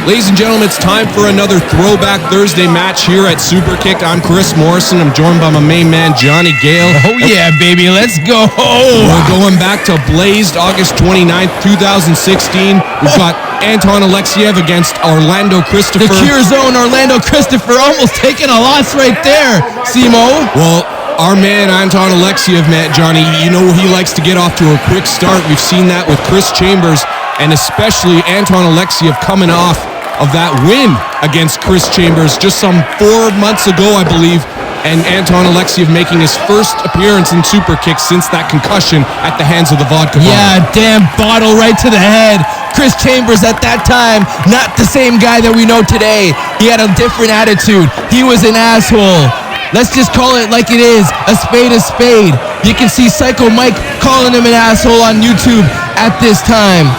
Ladies and gentlemen, it's time for another Throwback Thursday match here at Superkick'd. I'm Chris Morrison. I'm joined by my main man, Johnny Gale. Oh, yeah, baby. Let's go. We're going back to Blazed, August 29th, 2016. We've got Anton Alexiev against Orlando Christopher. The Cure Zone, Orlando Christopher, almost taking a loss right there, Simo. Well, our man, Anton Alexiev, Johnny, you know he likes to get off to a quick start. We've seen that with Chris Chambers, and especially Anton Alexiev coming off of that win against Chris Chambers just some 4 months ago, I believe, and Anton Alexiev making his first appearance in Superkick'd since that concussion at the hands of the vodka bottle. Yeah, damn bottle right to the head. Chris Chambers at that time, not the same guy that we know today. He had a different attitude. He was an asshole. Let's just call it like it is, a spade a spade. You can see Psycho Mike calling him an asshole on YouTube at this time.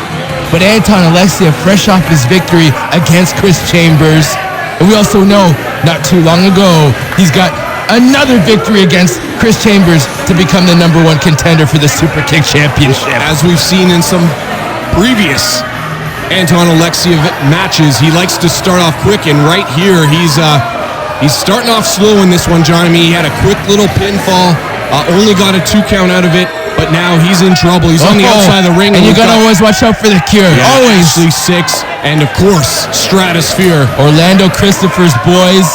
But Anton Alexiev, fresh off his victory against Chris Chambers. And we also know, not too long ago, he's got another victory against Chris Chambers to become the #1 contender for the Superkick'd Championship. As we've seen in some previous Anton Alexiev matches, he likes to start off quick, and right here, he's starting off slow in this one, John. I mean, he had a quick little pinfall, only got a 2 count out of it. But now he's in trouble. He's on the outside of the ring. And you gotta always watch out for the Cure. Yeah, always. Ashley 6, and of course, Stratosphere. Orlando Christopher's boys.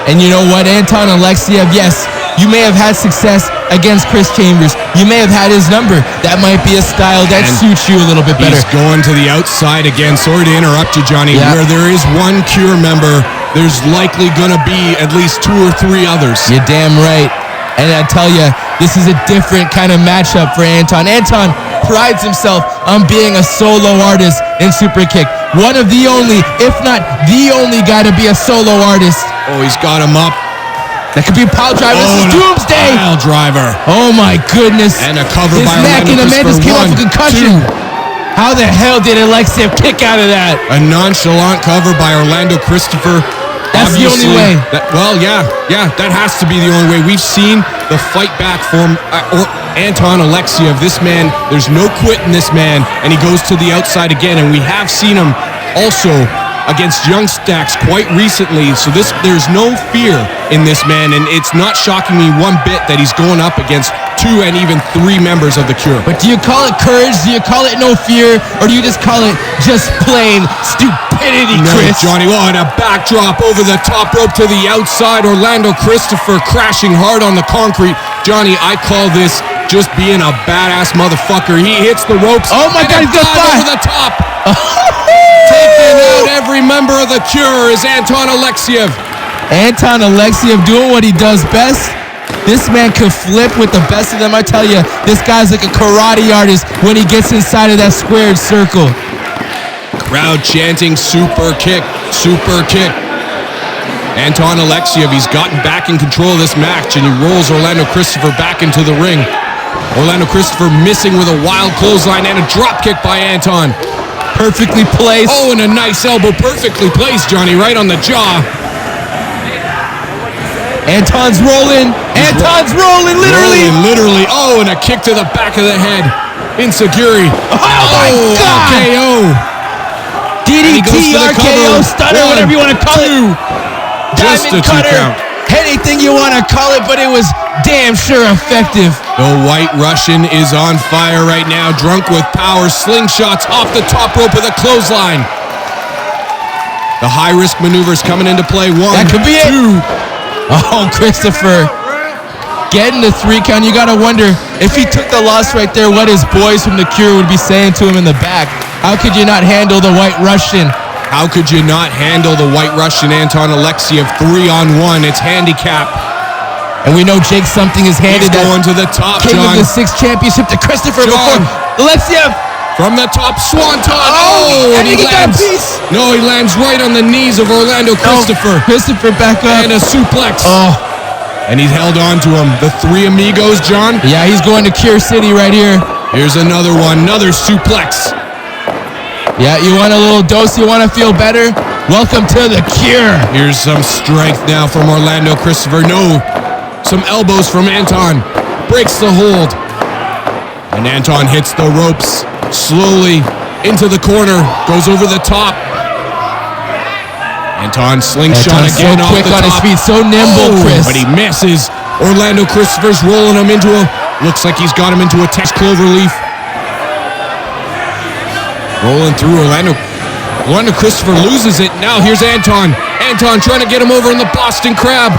And you know what? Anton Alexiev, yes, you may have had success against Chris Chambers. You may have had his number. That might be a style that suits you a little bit better. He's going to the outside again. Sorry to interrupt you, Johnny. Yeah. Where there is one Cure member, there's likely gonna be at least 2 or 3 others. You're damn right. And I tell you, this is a different kind of matchup for Anton. Anton prides himself on being a solo artist in Superkick'd. One of the only, if not the only guy to be a solo artist. Oh, he's got him up. That could be a pile driver. This is Doomsday. Pile driver. Oh my goodness. And a cover his by neck Orlando and Amanda's came off a 1, concussion. 2. How the hell did Alexiev kick out of that? A nonchalant cover by Orlando Christopher. That's obviously, the only way. That has to be the only way. We've seen the fight back from Anton Alexiev. This man, there's no quit in this man, and he goes to the outside again. And we have seen him also against Young Stacks quite recently. So there's no fear in this man, and it's not shocking me one bit that he's going up against 2 and even 3 members of the Cure. But do you call it courage? Do you call it no fear? Or do you just call it just plain stupidity, Chris? No, Johnny. Oh, and a backdrop over the top rope to the outside. Orlando Christopher crashing hard on the concrete. Johnny, I call this just being a badass motherfucker. He hits the ropes. Oh my God, he's gonna fly over the top. Taking out every member of the Cure is Anton Alexiev. Anton Alexiev doing what he does best. This man could flip with the best of them. I tell you, this guy's like a karate artist when he gets inside of that squared circle. Crowd chanting super kick, super kick. Anton Alexiev, he's gotten back in control of this match, and he rolls Orlando Christopher back into the ring. Orlando Christopher missing with a wild clothesline and a drop kick by Anton. Perfectly placed. Oh, and a nice elbow, perfectly placed, Johnny, right on the jaw. Anton's rolling. Anton's rolling, literally. Literally. Oh, and a kick to the back of the head. Insecurity. Oh my God. RKO. DDT, RKO, stunner, whatever you want to call it. Just a 2 count. Anything you want to call it, but it was damn sure effective. The White Russian is on fire right now, drunk with power, slingshots off the top rope with a clothesline. The high-risk maneuvers coming into play. 1, that could be 2. Oh, Christopher. Getting the 3 count. You got to wonder, if he took the loss right there, what his boys from the Cure would be saying to him in the back. How could you not handle the White Russian? How could you not handle the White Russian, Anton Alexiev? 3-on-1. It's handicap. And we know Jake something is handed. He's going to the top, King John. of the 6th championship to Christopher before Alexiev. From the top, Swanton. Oh, and he lands. No, he lands right on the knees of Orlando Christopher. Christopher back up. And a suplex. Oh. And he's held on to him. The 3 amigos, John. Yeah, he's going to Cure City right here. Here's another one. Another suplex. Yeah, you want a little dose? You want to feel better? Welcome to the Cure. Here's some strength now from Orlando Christopher. No. Some elbows from Anton. Breaks the hold. And Anton hits the ropes slowly into the corner. Goes over the top. Anton slingshot Anton's again so off quick the on top. his feet, so nimble, Chris. But he misses. Orlando Christopher's rolling him into a... Looks like he's got him into a Tex Cloverleaf. Rolling through Orlando. Orlando Christopher loses it. Now here's Anton. Anton trying to get him over in the Boston Crab.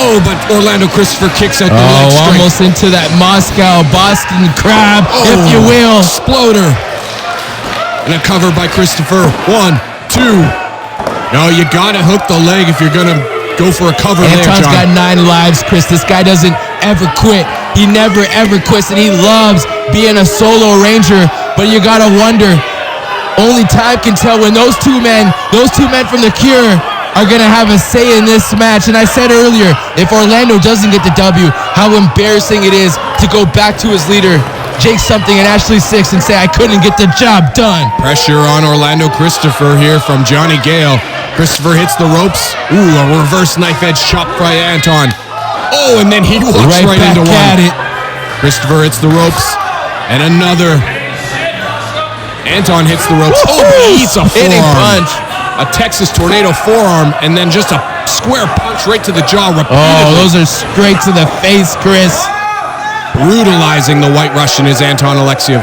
Oh, but Orlando Christopher kicks out the leg straight. Almost into that Moscow Boston Crab, if you will. Exploder. And a cover by Christopher. 1, 2. No, you gotta hook the leg if you're gonna go for a cover there, John. Anton's got 9 lives, Chris. This guy doesn't ever quit. He never, ever quits, and he loves being a solo ranger. But you gotta wonder, only time can tell when those two men from The Cure are gonna have a say in this match. And I said earlier, if Orlando doesn't get the W, how embarrassing it is to go back to his leader, Jake Something and Ashley Six, and say, I couldn't get the job done. Pressure on Orlando Christopher here from Johnny Gale. Christopher hits the ropes. Ooh, a reverse knife edge chop by Anton. Oh, and then he walks right into one. At it. Christopher hits the ropes. And another. Anton hits the ropes. Oh, he eats a hitting forearm. punch. A Texas Tornado forearm, and then just a square punch right to the jaw repeatedly. Oh, those are straight to the face, Chris. Brutalizing the White Russian is Anton Alexiev.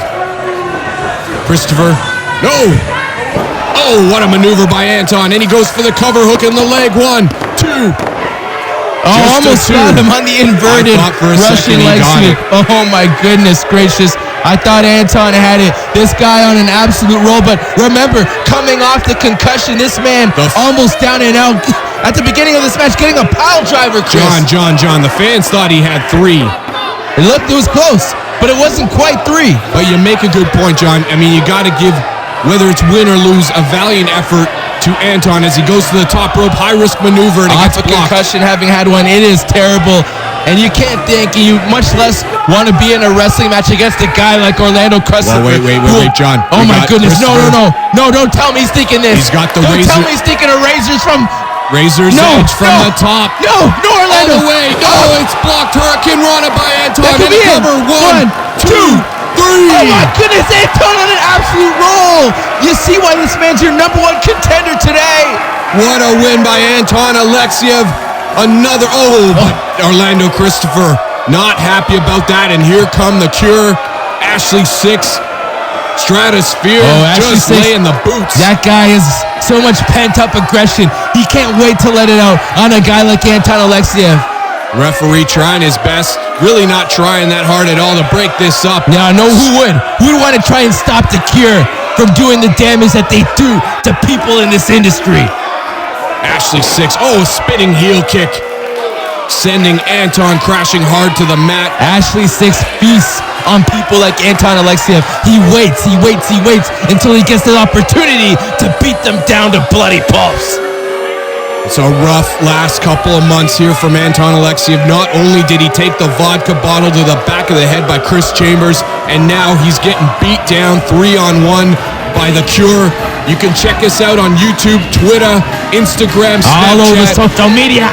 Christopher. No! Oh, what a maneuver by Anton. And he goes for the cover hook in the leg. 1, 2. Almost got him on the inverted Russian leg sweep. Oh my goodness gracious. I thought Anton had it. This guy on an absolute roll. But remember, coming off the concussion, this man almost down and out at the beginning of this match, getting a pile driver, Chris. John. The fans thought he had 3. It looked, it was close, but it wasn't quite 3. But you make a good point, John. I mean, you got to give, whether it's win or lose, a valiant effort to Anton as he goes to the top rope, high-risk maneuver, and it gets blocked. Concussion, having had one, it is terrible. And you can't think, you much less want to be in a wrestling match against a guy like Orlando Christopher. Well, wait, John. Oh my goodness, no, don't tell me he's thinking this. He's got the Don't razor. tell me he's thinking of razors from... Razor's edge from the top. No, Orlando. All the way. No, it's blocked. Hurricane Rana by Anton. That could be it. Cover. 1, 2, 3. Oh my goodness, Anton on an absolute roll. You see why this man's your #1 contender today. What a win by Anton Alexiev. Another, but Orlando Christopher not happy about that. And here come The Cure, Ashley Six, Stratosphere, just laying the boots. That guy is so much pent-up aggression. He can't wait to let it out on a guy like Anton Alexiev. Referee trying his best, really not trying that hard at all to break this up. Now, no, who would? Who would want to try and stop The Cure from doing the damage that they do to people in this industry? Ashley Six, spinning heel kick, sending Anton crashing hard to the mat. Ashley Six feasts on people like Anton Alexiev. He waits until he gets the opportunity to beat them down to bloody pulps. It's a rough last couple of months here from Anton Alexiev. Not only did he take the vodka bottle to the back of the head by Chris Chambers, and now he's getting beat down 3-on-1 by The Cure. You can check us out on YouTube, Twitter, Instagram, Snapchat. All over social media.